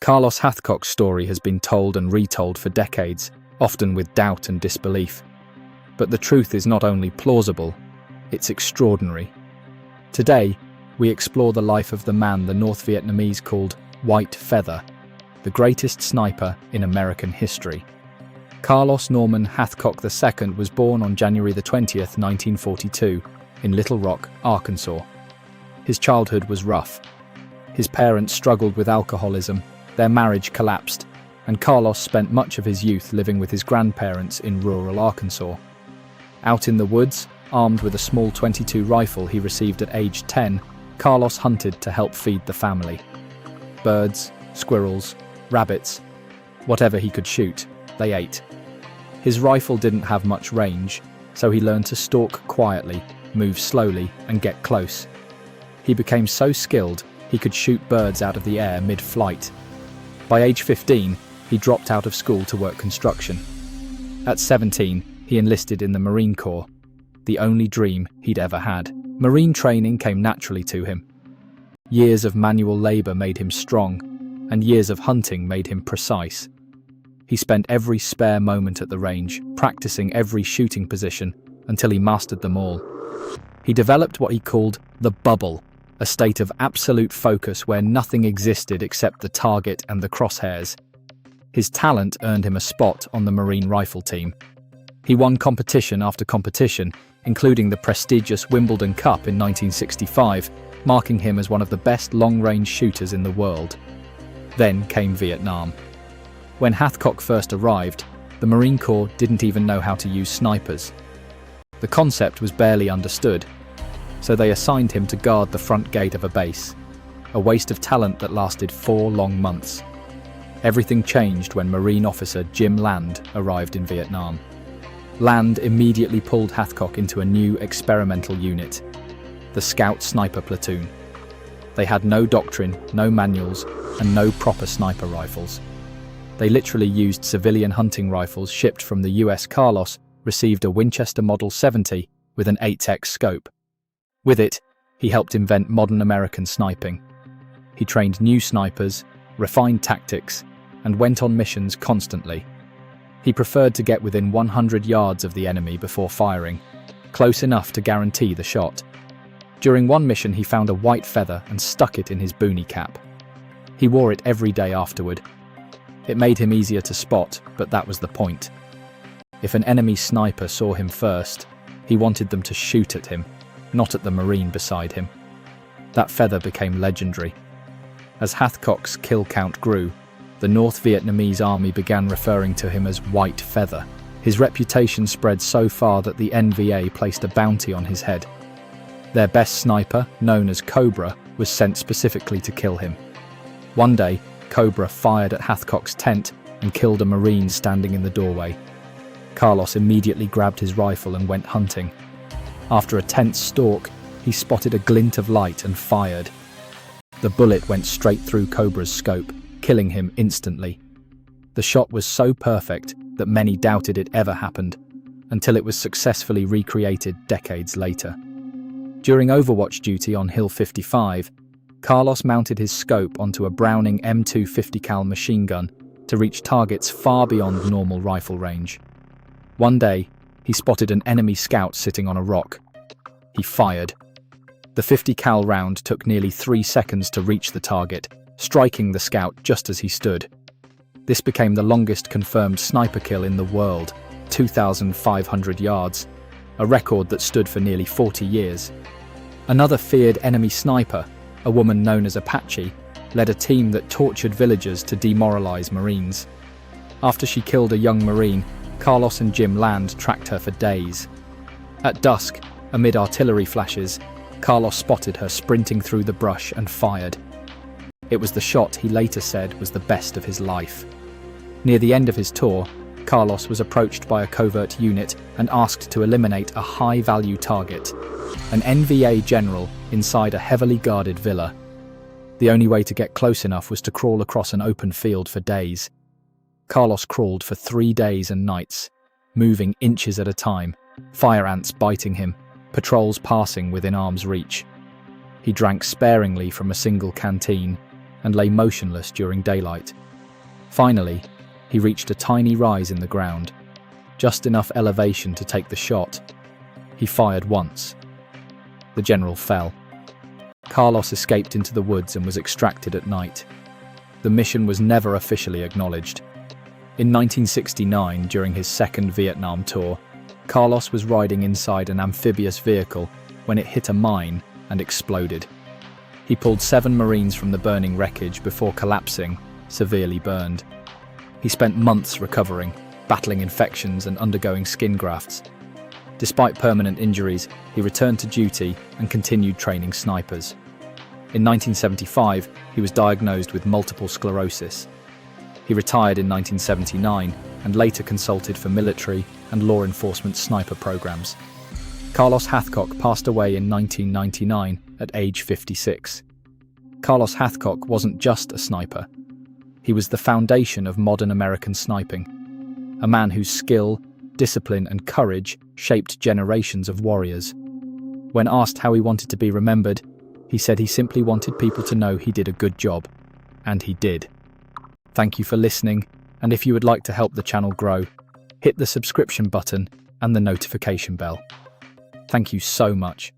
Carlos Hathcock's story has been told and retold for decades, often with doubt and disbelief. But the truth is not only plausible, it's extraordinary. Today, we explore the life of the man the North Vietnamese called White Feather, the greatest sniper in American history. Carlos Norman Hathcock II was born on January 20th, 1942, in Little Rock, Arkansas. His childhood was rough. His parents struggled with alcoholism, their marriage collapsed, and Carlos spent much of his youth living with his grandparents in rural Arkansas. Out in the woods, armed with a small .22 rifle he received at age 10, Carlos hunted to help feed the family. Birds, squirrels, rabbits, whatever he could shoot, they ate. His rifle didn't have much range, so he learned to stalk quietly, move slowly, and get close. He became so skilled, he could shoot birds out of the air mid-flight. By age 15, he dropped out of school to work construction. At 17, he enlisted in the Marine Corps, the only dream he'd ever had. Marine training came naturally to him. Years of manual labor made him strong, and years of hunting made him precise. He spent every spare moment at the range, practicing every shooting position until he mastered them all. He developed what he called the bubble, a state of absolute focus where nothing existed except the target and the crosshairs. His talent earned him a spot on the Marine rifle team. He won competition after competition, including the prestigious Wimbledon Cup in 1965, marking him as one of the best long-range shooters in the world. Then came Vietnam. When Hathcock first arrived, the Marine Corps didn't even know how to use snipers. The concept was barely understood, so they assigned him to guard the front gate of a base, a waste of talent that lasted 4 long months. Everything changed when Marine officer Jim Land arrived in Vietnam. Land immediately pulled Hathcock into a new experimental unit, the Scout Sniper Platoon. They had no doctrine, no manuals, and no proper sniper rifles. They literally used civilian hunting rifles shipped from the US. Carlos received a Winchester Model 70 with an 8x scope. With it, he helped invent modern American sniping. He trained new snipers, refined tactics, and went on missions constantly. He preferred to get within 100 yards of the enemy before firing, close enough to guarantee the shot. During one mission, he found a white feather and stuck it in his boonie cap. He wore it every day afterward. It made him easier to spot, but that was the point. If an enemy sniper saw him first, he wanted them to shoot at him, not at the Marine beside him. That feather became legendary. As Hathcock's kill count grew, the North Vietnamese army began referring to him as White Feather. His reputation spread so far that the NVA placed a bounty on his head. Their best sniper, known as Cobra, was sent specifically to kill him. One day, Cobra fired at Hathcock's tent and killed a Marine standing in the doorway. Carlos immediately grabbed his rifle and went hunting. After a tense stalk, he spotted a glint of light and fired. The bullet went straight through Cobra's scope, killing him instantly. The shot was so perfect that many doubted it ever happened, until it was successfully recreated decades later. During Overwatch duty on Hill 55, Carlos mounted his scope onto a Browning M250 cal machine gun to reach targets far beyond normal rifle range. One day, he spotted an enemy scout sitting on a rock. He fired. The 50 cal round took nearly 3 seconds to reach the target, striking the scout just as he stood. This became the longest confirmed sniper kill in the world, 2,500 yards, a record that stood for nearly 40 years. Another feared enemy sniper, a woman known as Apache, led a team that tortured villagers to demoralize Marines. After she killed a young Marine, Carlos and Jim Land tracked her for days. At dusk, amid artillery flashes, Carlos spotted her sprinting through the brush and fired. It was the shot he later said was the best of his life. Near the end of his tour, Carlos was approached by a covert unit and asked to eliminate a high-value target, an NVA general inside a heavily guarded villa. The only way to get close enough was to crawl across an open field for days. Carlos crawled for 3 days and nights, moving inches at a time, fire ants biting him, patrols passing within arm's reach. He drank sparingly from a single canteen, and lay motionless during daylight. Finally, he reached a tiny rise in the ground, just enough elevation to take the shot. He fired once. The general fell. Carlos escaped into the woods and was extracted at night. The mission was never officially acknowledged. In 1969, during his second Vietnam tour, Carlos was riding inside an amphibious vehicle when it hit a mine and exploded. He pulled 7 Marines from the burning wreckage before collapsing, severely burned. He spent months recovering, battling infections and undergoing skin grafts. Despite permanent injuries, he returned to duty and continued training snipers. In 1975, he was diagnosed with multiple sclerosis. He retired in 1979 and later consulted for military and law enforcement sniper programs. Carlos Hathcock passed away in 1999 at age 56. Carlos Hathcock wasn't just a sniper. He was the foundation of modern American sniping, a man whose skill, discipline and courage shaped generations of warriors. When asked how he wanted to be remembered, he said he simply wanted people to know he did a good job, and he did. Thank you for listening, and if you would like to help the channel grow, hit the subscription button and the notification bell. Thank you so much.